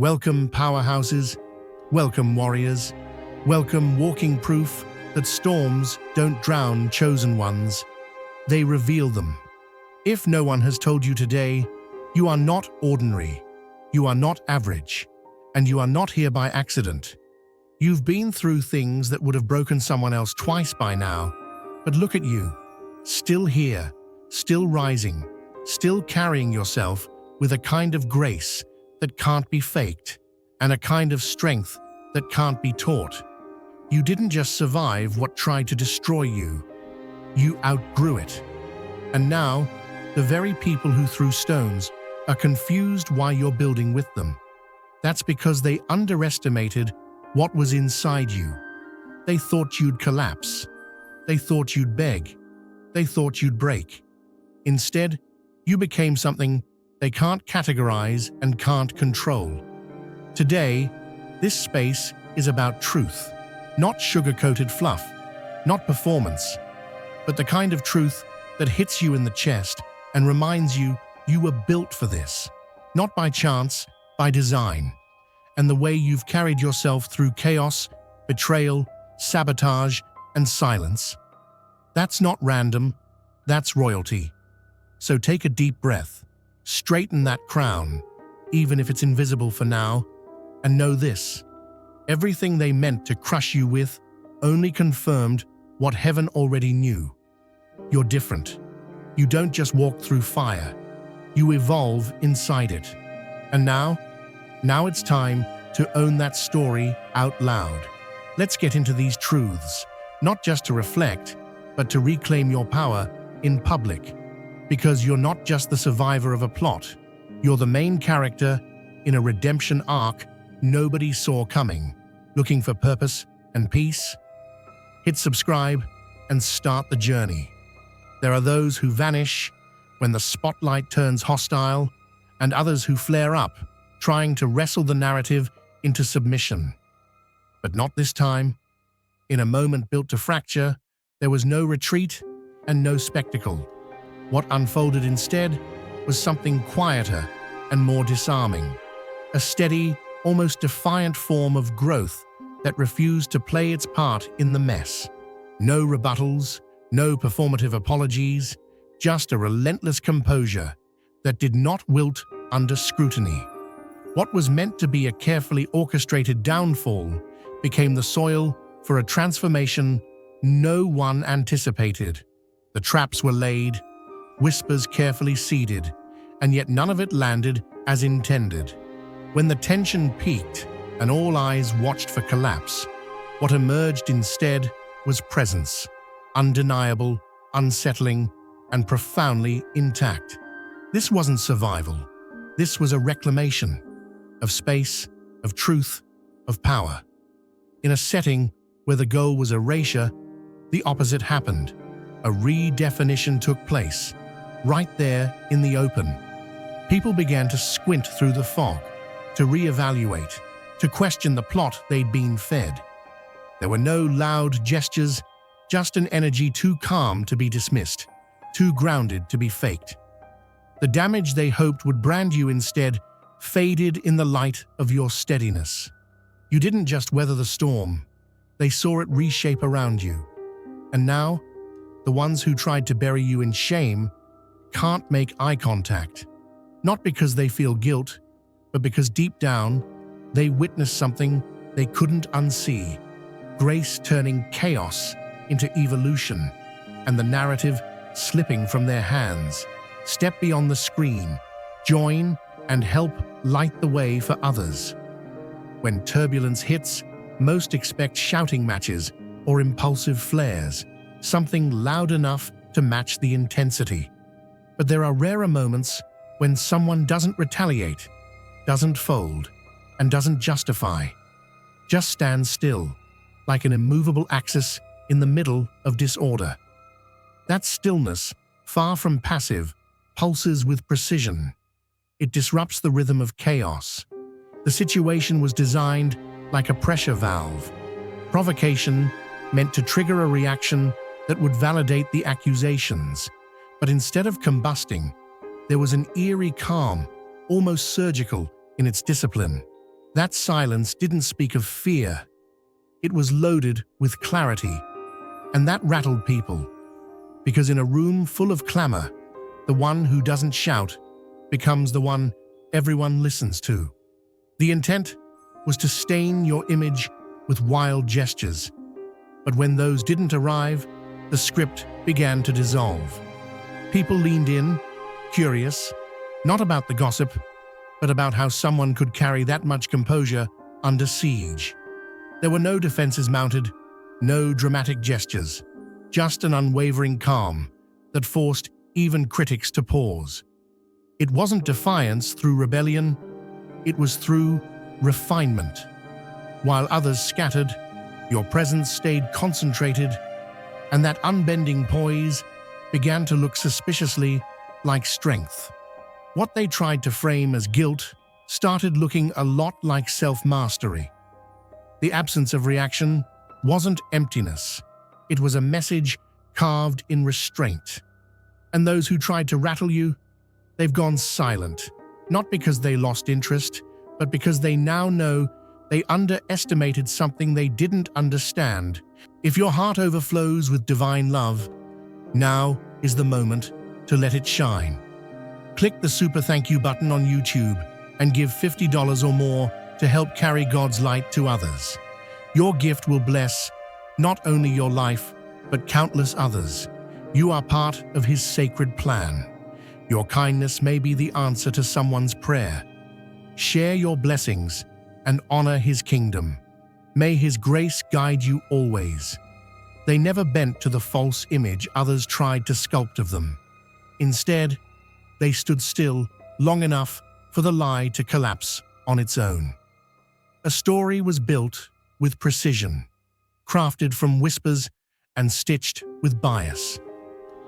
Welcome, powerhouses. Welcome, warriors. Welcome, walking proof that storms don't drown chosen ones. They reveal them. If no one has told you today, you are not ordinary, you are not average, and you are not here by accident. You've been through things that would have broken someone else twice by now, but look at you, still here, still rising, still carrying yourself with a kind of grace that can't be faked, and a kind of strength that can't be taught. You didn't just survive what tried to destroy you, you outgrew it. And now, the very people who threw stones are confused why you're building with them. That's because they underestimated what was inside you. They thought you'd collapse. They thought you'd beg. They thought you'd break. Instead, you became something they can't categorize and can't control. Today, this space is about truth, not sugar-coated fluff, not performance, but the kind of truth that hits you in the chest and reminds you you were built for this, not by chance, by design. And the way you've carried yourself through chaos, betrayal, sabotage, and silence. That's not random, that's royalty. So take a deep breath, straighten that crown, even if it's invisible for now, and know this: everything they meant to crush you with only confirmed what heaven already knew. You're different. You don't just walk through fire, you evolve inside it. And now it's time to own that story out loud. Let's get into these truths, not just to reflect, but to reclaim your power in public. Because you're not just the survivor of a plot, you're the main character in a redemption arc nobody saw coming. Looking for purpose and peace? Hit subscribe and start the journey. There are those who vanish when the spotlight turns hostile, and others who flare up, trying to wrestle the narrative into submission. But not this time. In a moment built to fracture, there was no retreat and no spectacle. What unfolded instead was something quieter and more disarming. A steady, almost defiant form of growth that refused to play its part in the mess. No rebuttals, no performative apologies, just a relentless composure that did not wilt under scrutiny. What was meant to be a carefully orchestrated downfall became the soil for a transformation no one anticipated. The traps were laid, whispers carefully seeded, and yet none of it landed as intended. When the tension peaked and all eyes watched for collapse, what emerged instead was presence, undeniable, unsettling, and profoundly intact. This wasn't survival. This was a reclamation of space, of truth, of power. In a setting where the goal was erasure, the opposite happened. A redefinition took place, right there in the open. People began to squint through the fog, to reevaluate, to question the plot they'd been fed. There were no loud gestures, just an energy too calm to be dismissed, too grounded to be faked. The damage they hoped would brand you instead faded in the light of your steadiness. You didn't just weather the storm, they saw it reshape around you. And now, the ones who tried to bury you in shame can't make eye contact, not because they feel guilt, but because deep down, they witnessed something they couldn't unsee. Grace turning chaos into evolution, and the narrative slipping from their hands. Step beyond the screen, join and help light the way for others. When turbulence hits, most expect shouting matches or impulsive flares, something loud enough to match the intensity. But there are rarer moments when someone doesn't retaliate, doesn't fold, and doesn't justify. Just stands still, like an immovable axis in the middle of disorder. That stillness, far from passive, pulses with precision. It disrupts the rhythm of chaos. The situation was designed like a pressure valve. Provocation meant to trigger a reaction that would validate the accusations. But instead of combusting, there was an eerie calm, almost surgical in its discipline. That silence didn't speak of fear. It was loaded with clarity, and that rattled people. Because in a room full of clamor, the one who doesn't shout becomes the one everyone listens to. The intent was to stain your image with wild gestures. But when those didn't arrive, the script began to dissolve. People leaned in, curious, not about the gossip, but about how someone could carry that much composure under siege. There were no defenses mounted, no dramatic gestures, just an unwavering calm that forced even critics to pause. It wasn't defiance through rebellion, it was through refinement. While others scattered, your presence stayed concentrated, and that unbending poise began to look suspiciously like strength. What they tried to frame as guilt started looking a lot like self-mastery. The absence of reaction wasn't emptiness. It was a message carved in restraint. And those who tried to rattle you, they've gone silent, not because they lost interest, but because they now know they underestimated something they didn't understand. If your heart overflows with divine love, now is the moment to let it shine. Click the super thank you button on YouTube and give $50 or more to help carry God's light to others. Your gift will bless not only your life, but countless others. You are part of His sacred plan. Your kindness may be the answer to someone's prayer. Share your blessings and honor His kingdom. May His grace guide you always. They never bent to the false image others tried to sculpt of them. Instead, they stood still long enough for the lie to collapse on its own. A story was built with precision, crafted from whispers and stitched with bias.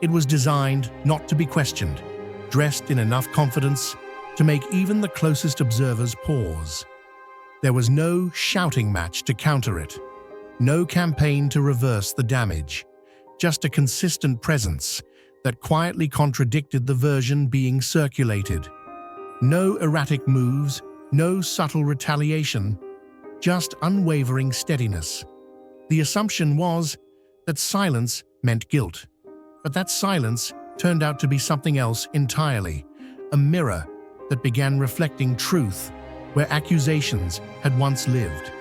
It was designed not to be questioned, dressed in enough confidence to make even the closest observers pause. There was no shouting match to counter it, no campaign to reverse the damage, just a consistent presence that quietly contradicted the version being circulated. No erratic moves, no subtle retaliation, just unwavering steadiness. The assumption was that silence meant guilt, but that silence turned out to be something else entirely, a mirror that began reflecting truth where accusations had once lived.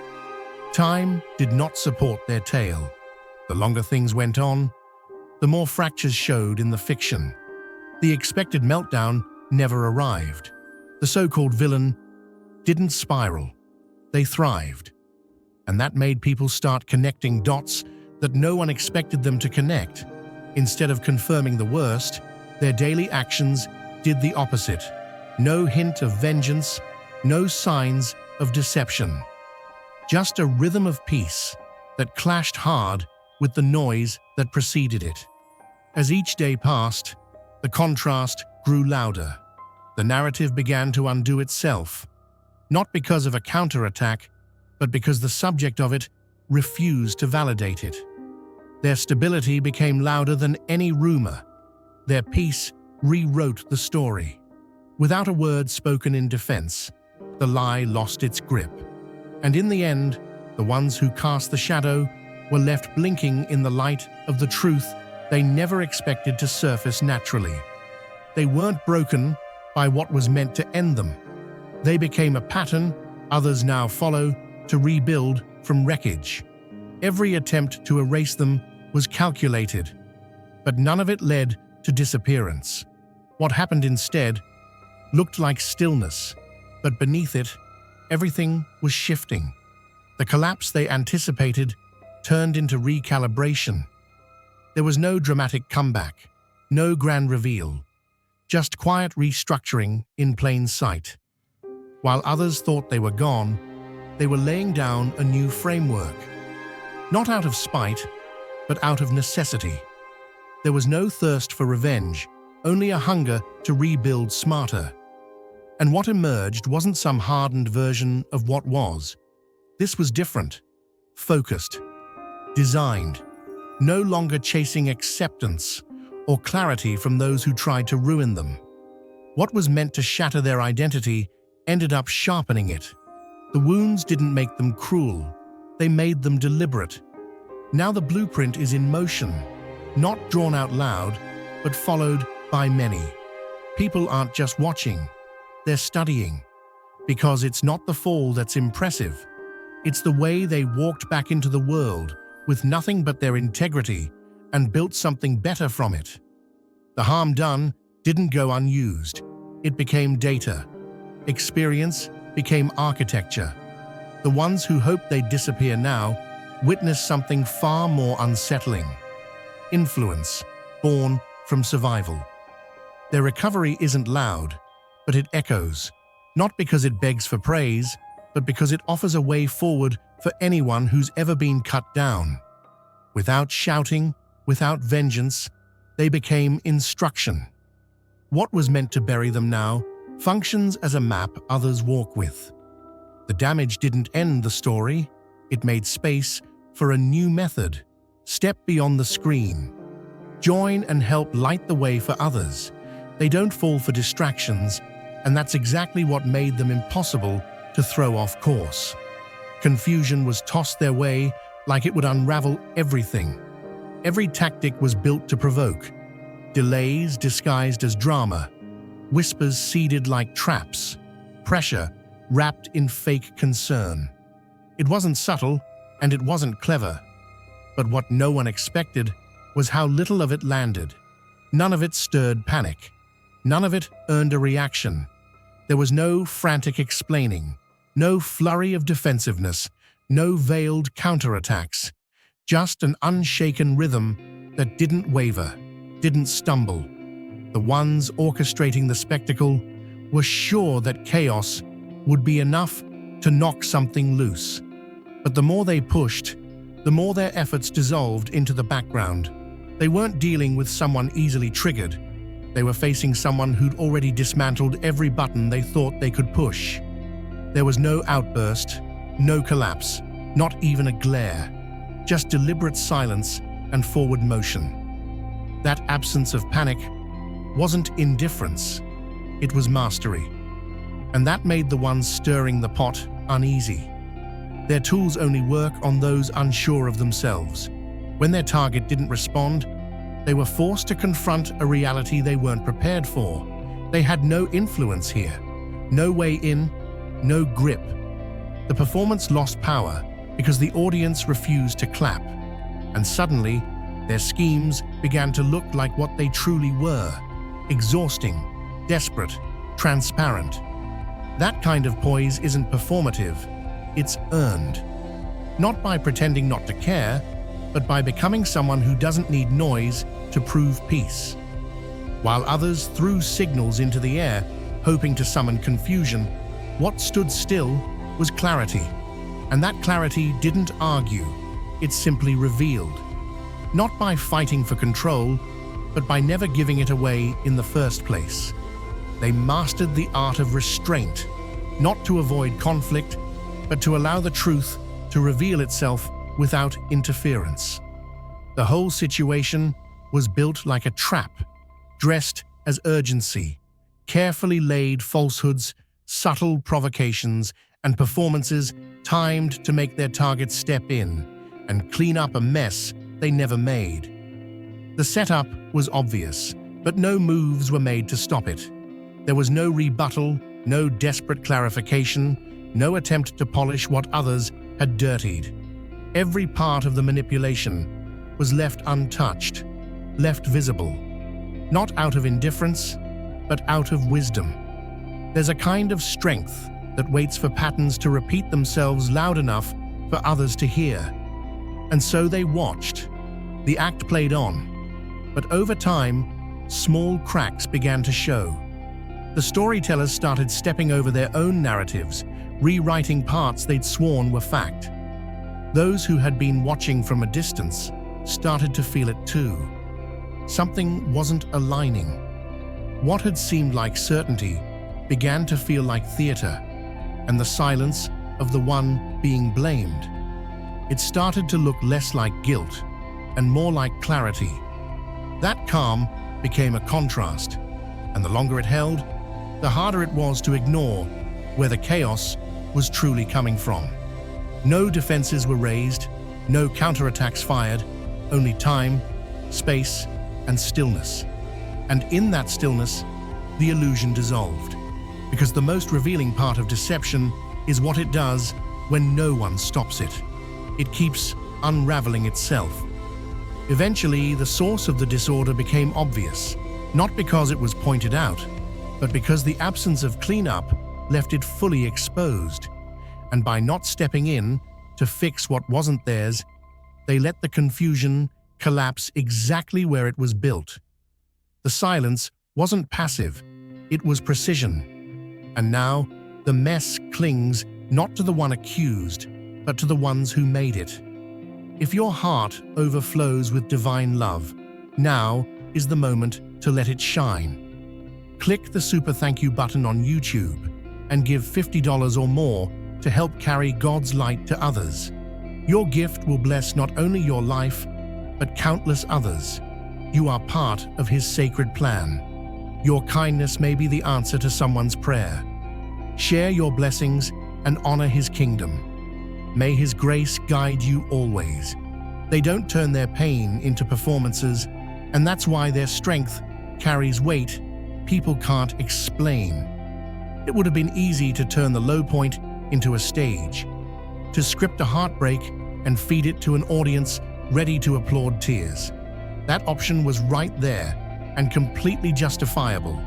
Time did not support their tale. The longer things went on, the more fractures showed in the fiction. The expected meltdown never arrived. The so-called villain didn't spiral. They thrived. And that made people start connecting dots that no one expected them to connect. Instead of confirming the worst, their daily actions did the opposite. No hint of vengeance, no signs of deception. Just a rhythm of peace that clashed hard with the noise that preceded it. As each day passed, the contrast grew louder. The narrative began to undo itself, not because of a counterattack, but because the subject of it refused to validate it. Their stability became louder than any rumor. Their peace rewrote the story. Without a word spoken in defense, the lie lost its grip. And in the end, the ones who cast the shadow were left blinking in the light of the truth they never expected to surface naturally. They weren't broken by what was meant to end them. They became a pattern others now follow to rebuild from wreckage. Every attempt to erase them was calculated, but none of it led to disappearance. What happened instead looked like stillness, but beneath it, everything was shifting. The collapse they anticipated turned into recalibration. There was no dramatic comeback, no grand reveal, just quiet restructuring in plain sight. While others thought they were gone, they were laying down a new framework. Not out of spite, but out of necessity. There was no thirst for revenge, only a hunger to rebuild smarter. And what emerged wasn't some hardened version of what was. This was different, focused, designed, no longer chasing acceptance or clarity from those who tried to ruin them. What was meant to shatter their identity ended up sharpening it. The wounds didn't make them cruel, they made them deliberate. Now the blueprint is in motion, not drawn out loud, but followed by many. People aren't just watching, they're studying. Because it's not the fall that's impressive, it's the way they walked back into the world with nothing but their integrity and built something better from it. The harm done didn't go unused. It became data. Experience became architecture. The ones who hoped they'd disappear now witnessed something far more unsettling. Influence, born from survival. Their recovery isn't loud, but it echoes, not because it begs for praise, but because it offers a way forward for anyone who's ever been cut down. Without shouting, without vengeance, they became instruction. What was meant to bury them now functions as a map others walk with. The damage didn't end the story, it made space for a new method. Step beyond the screen. Join and help light the way for others. They don't fall for distractions, and that's exactly what made them impossible to throw off course. Confusion was tossed their way like it would unravel everything. Every tactic was built to provoke. Delays disguised as drama. Whispers seeded like traps. Pressure wrapped in fake concern. It wasn't subtle, and it wasn't clever. But what no one expected was how little of it landed. None of it stirred panic. None of it earned a reaction. There was no frantic explaining, no flurry of defensiveness, no veiled counterattacks. Just an unshaken rhythm that didn't waver, didn't stumble. The ones orchestrating the spectacle were sure that chaos would be enough to knock something loose. But the more they pushed, the more their efforts dissolved into the background. They weren't dealing with someone easily triggered. They were facing someone who'd already dismantled every button they thought they could push. There was no outburst, no collapse, not even a glare. Just deliberate silence and forward motion. That absence of panic wasn't indifference, it was mastery. And that made the ones stirring the pot uneasy. Their tools only work on those unsure of themselves. When their target didn't respond, they were forced to confront a reality they weren't prepared for. They had no influence here, no way in, no grip. The performance lost power because the audience refused to clap. And suddenly, their schemes began to look like what they truly were: exhausting, desperate, transparent. That kind of poise isn't performative, it's earned. Not by pretending not to care, but by becoming someone who doesn't need noise to prove peace. While others threw signals into the air, hoping to summon confusion, what stood still was clarity. And that clarity didn't argue, it simply revealed. Not by fighting for control, but by never giving it away in the first place. They mastered the art of restraint, not to avoid conflict, but to allow the truth to reveal itself without interference. The whole situation was built like a trap, dressed as urgency, carefully laid falsehoods, subtle provocations, and performances timed to make their targets step in and clean up a mess they never made. The setup was obvious, but no moves were made to stop it. There was no rebuttal, no desperate clarification, no attempt to polish what others had dirtied. Every part of the manipulation was left untouched, left visible, not out of indifference, but out of wisdom. There's a kind of strength that waits for patterns to repeat themselves loud enough for others to hear. And so they watched. The act played on. But over time, small cracks began to show. The storytellers started stepping over their own narratives, rewriting parts they'd sworn were fact. Those who had been watching from a distance started to feel it too. Something wasn't aligning. What had seemed like certainty began to feel like theater, and the silence of the one being blamed. It started to look less like guilt and more like clarity. That calm became a contrast, and the longer it held, the harder it was to ignore where the chaos was truly coming from. No defenses were raised, no counterattacks fired, only time, space, and stillness. And in that stillness, the illusion dissolved. Because the most revealing part of deception is what it does when no one stops it. It keeps unraveling itself. Eventually, the source of the disorder became obvious, not because it was pointed out, but because the absence of cleanup left it fully exposed. And by not stepping in to fix what wasn't theirs, they let the confusion collapse exactly where it was built. The silence wasn't passive, it was precision. And now, the mess clings not to the one accused, but to the ones who made it. If your heart overflows with divine love, now is the moment to let it shine. Click the super thank you button on YouTube and give $50 or more to help carry God's light to others. Your gift will bless not only your life, but countless others. You are part of His sacred plan. Your kindness may be the answer to someone's prayer. Share your blessings and honor His kingdom. May His grace guide you always. They don't turn their pain into performances, and that's why their strength carries weight people can't explain. It would have been easy to turn the low point into a stage, to script a heartbreak and feed it to an audience ready to applaud tears. That option was right there and completely justifiable.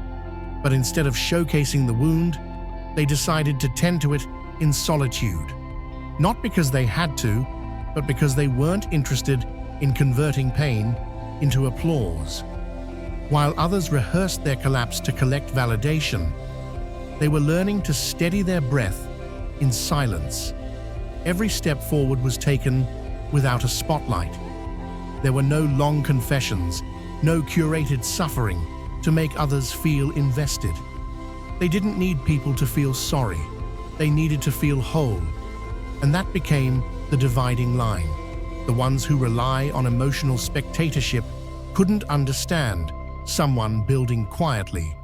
But instead of showcasing the wound, they decided to tend to it in solitude. Not because they had to, but because they weren't interested in converting pain into applause. While others rehearsed their collapse to collect validation, they were learning to steady their breath in silence. Every step forward was taken without a spotlight. There were no long confessions, no curated suffering to make others feel invested. They didn't need people to feel sorry. They needed to feel whole. And that became the dividing line. The ones who rely on emotional spectatorship couldn't understand someone building quietly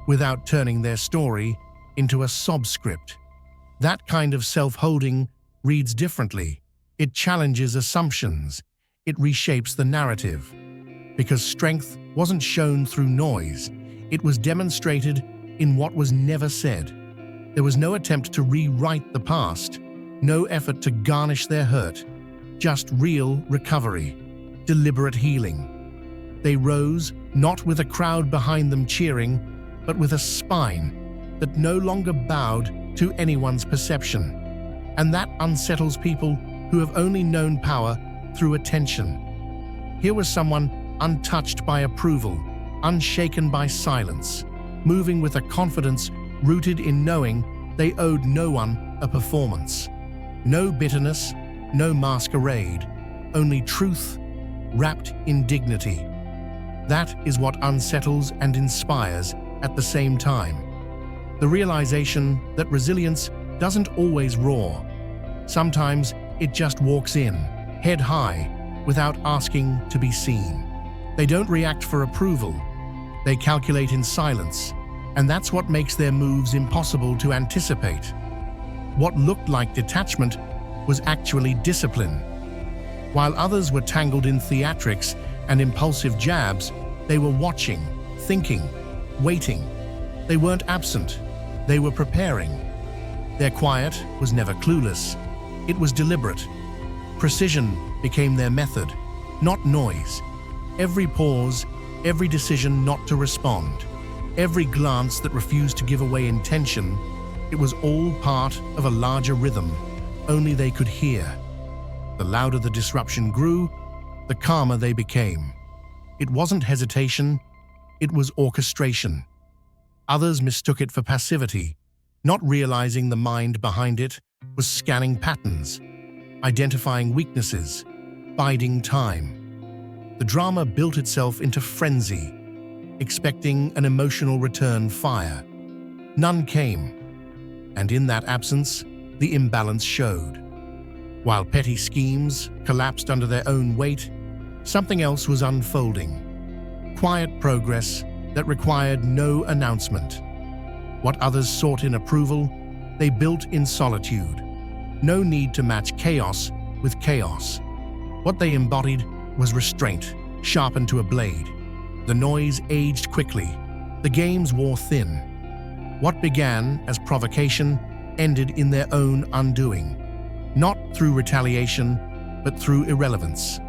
without turning their story into a sob script. That kind of self-holding reads differently. It challenges assumptions. It reshapes the narrative. Because strength wasn't shown through noise, it was demonstrated in what was never said. There was no attempt to rewrite the past, no effort to garnish their hurt, just real recovery, deliberate healing. They rose, not with a crowd behind them cheering, but with a spine that no longer bowed to anyone's perception. And that unsettles people who have only known power through attention. Here was someone untouched by approval, unshaken by silence, moving with a confidence rooted in knowing they owed no one a performance. No bitterness, no masquerade, only truth wrapped in dignity. That is what unsettles and inspires at the same time. The realization that resilience doesn't always roar. Sometimes it just walks in, head high, without asking to be seen. They don't react for approval. They calculate in silence, and that's what makes their moves impossible to anticipate. What looked like detachment was actually discipline. While others were tangled in theatrics and impulsive jabs, they were watching, thinking, waiting. They weren't absent, they were preparing. Their quiet was never clueless, it was deliberate. Precision became their method, not noise. Every pause, every decision not to respond, every glance that refused to give away intention, it was all part of a larger rhythm only they could hear. The louder the disruption grew, the calmer they became. It wasn't hesitation, it was orchestration. Others mistook it for passivity, not realizing the mind behind it was scanning patterns, identifying weaknesses, biding time. The drama built itself into frenzy, expecting an emotional return fire. None came, and in that absence, the imbalance showed. While petty schemes collapsed under their own weight, something else was unfolding. Quiet progress that required no announcement. What others sought in approval They built in solitude. No need to match chaos with chaos. What they embodied was restraint, sharpened to a blade. The noise aged quickly. The games wore thin. What began as provocation ended in their own undoing. Not through retaliation, but through irrelevance.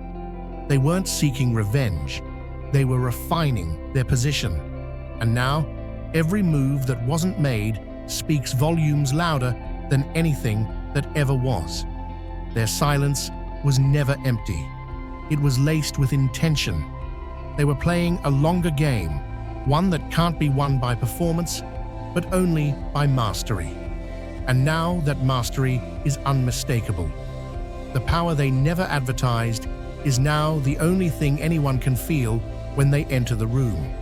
They weren't seeking revenge. They were refining their position. And now, every move that wasn't made speaks volumes louder than anything that ever was. Their silence was never empty. It was laced with intention. They were playing a longer game, one that can't be won by performance, but only by mastery. And now that mastery is unmistakable. The power they never advertised is now the only thing anyone can feel when they enter the room.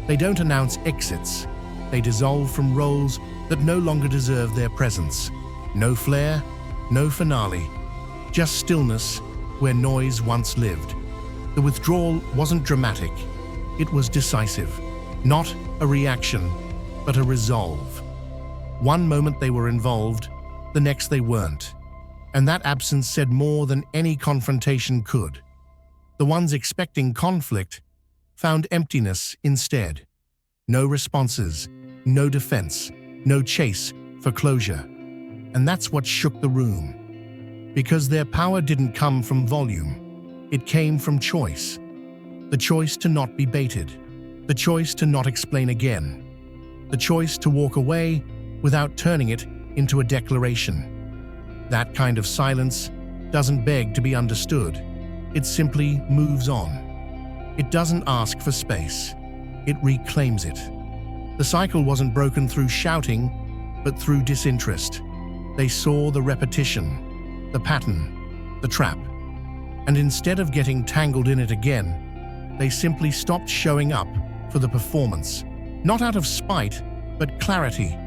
They don't announce exits. They dissolve from roles that no longer deserve their presence. No flair, no finale, just stillness where noise once lived. The withdrawal wasn't dramatic. It was decisive. Not a reaction, but a resolve. One moment they were involved, the next they weren't. And that absence said more than any confrontation could. The ones expecting conflict found emptiness instead. No responses, no defense, no chase for closure. And that's what shook the room. Because their power didn't come from volume. It came from choice. The choice to not be baited. The choice to not explain again. The choice to walk away without turning it into a declaration. That kind of silence doesn't beg to be understood. It simply moves on. It doesn't ask for space. It reclaims it. The cycle wasn't broken through shouting, but through disinterest. They saw the repetition, the pattern, the trap. And instead of getting tangled in it again, they simply stopped showing up for the performance. Not out of spite, but clarity.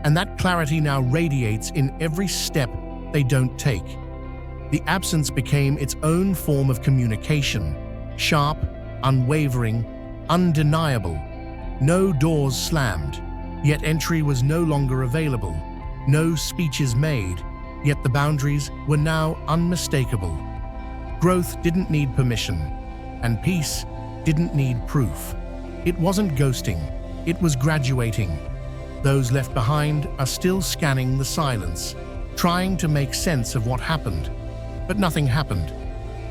And that clarity now radiates in every step they don't take. The absence became its own form of communication, sharp, unwavering, undeniable. No doors slammed, yet entry was no longer available. No speeches made, yet the boundaries were now unmistakable. Growth didn't need permission, and peace didn't need proof. It wasn't ghosting, it was graduating. Those left behind are still scanning the silence, trying to make sense of what happened. But nothing happened.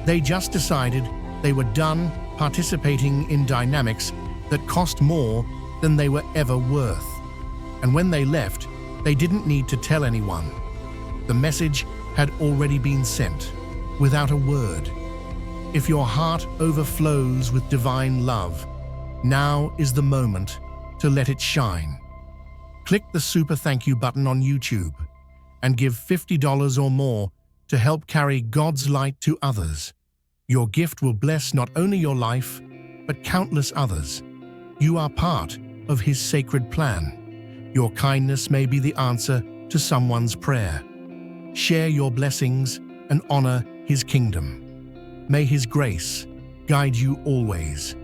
They just decided they were done participating in dynamics that cost more than they were ever worth. And when they left, they didn't need to tell anyone. The message had already been sent, without a word. If your heart overflows with divine love, now is the moment to let it shine. Click the super thank you button on YouTube and give $50 or more to help carry God's light to others. Your gift will bless not only your life, but countless others. You are part of His sacred plan. Your kindness may be the answer to someone's prayer. Share your blessings and honor His kingdom. May His grace guide you always.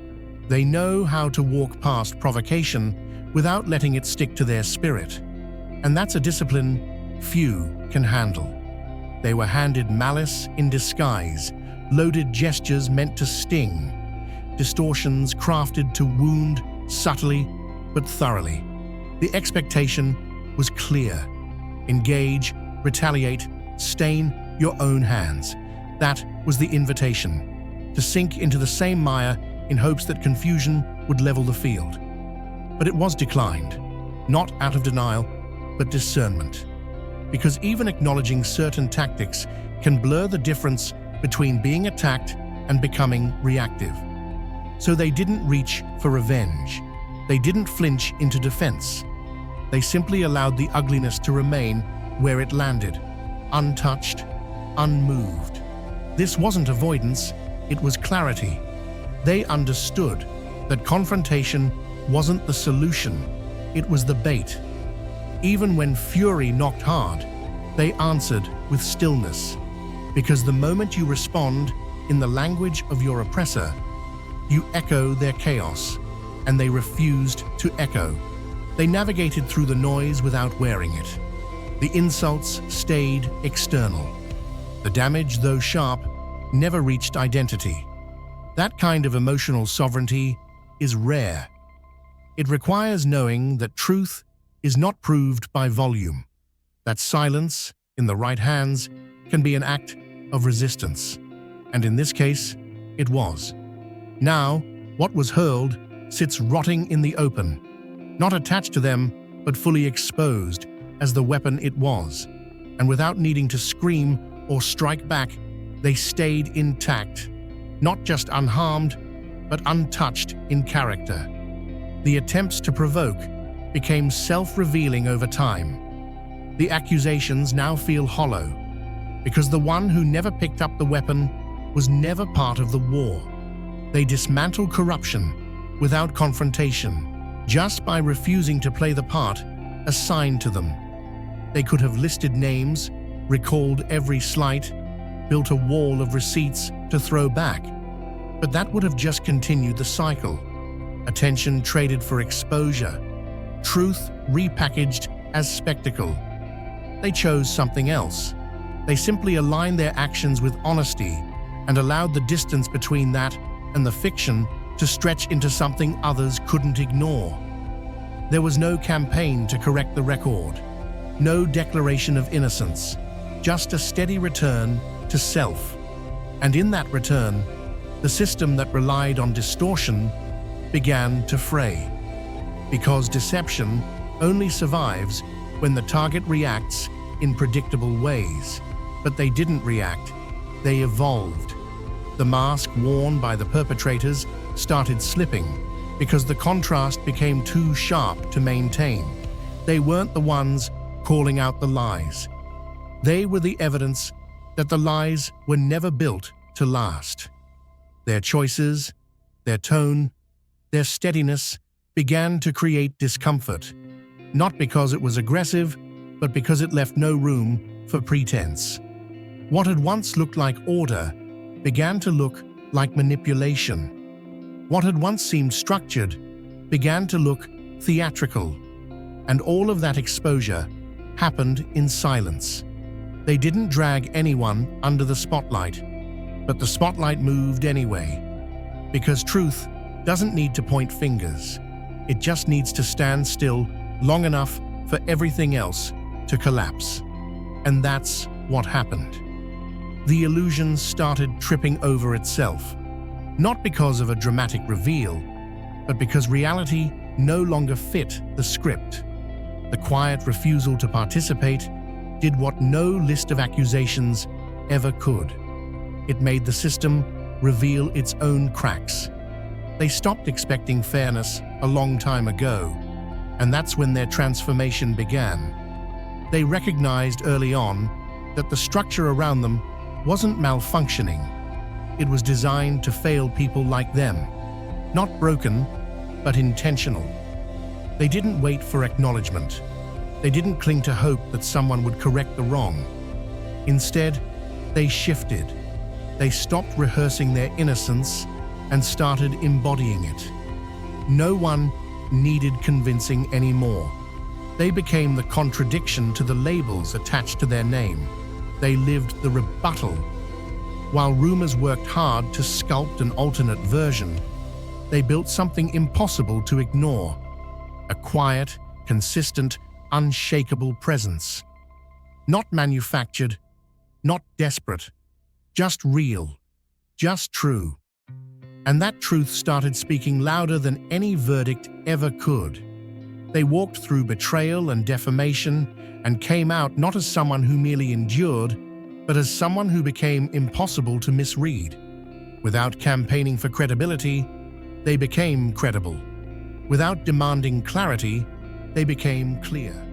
They know how to walk past provocation without letting it stick to their spirit. And that's a discipline few can handle. They were handed malice in disguise, loaded gestures meant to sting, distortions crafted to wound subtly but thoroughly. The expectation was clear. Engage, retaliate, stain your own hands. That was the invitation, to sink into the same mire in hopes that confusion would level the field. But it was declined, not out of denial, but discernment. Because even acknowledging certain tactics can blur the difference between being attacked and becoming reactive. So they didn't reach for revenge. They didn't flinch into defense. They simply allowed the ugliness to remain where it landed, untouched, unmoved. This wasn't avoidance, it was clarity. They understood that confrontation wasn't the solution, it was the bait. Even when fury knocked hard, they answered with stillness. Because the moment you respond in the language of your oppressor, you echo their chaos, and they refused to echo. They navigated through the noise without wearing it. The insults stayed external. The damage, though sharp, never reached identity. That kind of emotional sovereignty is rare. It requires knowing that truth is not proved by volume, that silence, in the right hands, can be an act of resistance. And in this case, it was. Now, what was hurled sits rotting in the open, not attached to them, but fully exposed as the weapon it was. And without needing to scream or strike back, they stayed intact, not just unharmed, but untouched in character. The attempts to provoke became self-revealing over time. The accusations now feel hollow, because the one who never picked up the weapon was never part of the war. They dismantle corruption without confrontation, just by refusing to play the part assigned to them. They could have listed names, recalled every slight, built a wall of receipts to throw back. But that would have just continued the cycle. Attention traded for exposure, truth repackaged as spectacle. They chose something else. They simply aligned their actions with honesty and allowed the distance between that and the fiction to stretch into something others couldn't ignore. There was no campaign to correct the record, no declaration of innocence, just a steady return to self. And in that return, the system that relied on distortion began to fray. Because deception only survives when the target reacts in predictable ways. But they didn't react, they evolved. The mask worn by the perpetrators started slipping because the contrast became too sharp to maintain. They weren't the ones calling out the lies. They were the evidence that the lies were never built to last. Their choices, their tone, their steadiness began to create discomfort, not because it was aggressive, but because it left no room for pretense. What had once looked like order began to look like manipulation. What had once seemed structured began to look theatrical. And all of that exposure happened in silence. They didn't drag anyone under the spotlight, but the spotlight moved anyway. Because truth doesn't need to point fingers. It just needs to stand still long enough for everything else to collapse. And that's what happened. The illusion started tripping over itself, not because of a dramatic reveal, but because reality no longer fit the script. The quiet refusal to participate did what no list of accusations ever could. It made the system reveal its own cracks. They stopped expecting fairness a long time ago, and that's when their transformation began. They recognized early on that the structure around them wasn't malfunctioning. It was designed to fail people like them. Not broken, but intentional. They didn't wait for acknowledgement. They didn't cling to hope that someone would correct the wrong. Instead, they shifted. They stopped rehearsing their innocence and started embodying it. No one needed convincing anymore. They became the contradiction to the labels attached to their name. They lived the rebuttal. While rumors worked hard to sculpt an alternate version, they built something impossible to ignore. A quiet, consistent, unshakable presence. Not manufactured, not desperate, just real, just true. And that truth started speaking louder than any verdict ever could. They walked through betrayal and defamation and came out not as someone who merely endured, but as someone who became impossible to misread. Without campaigning for credibility, they became credible. Without demanding clarity, they became clear.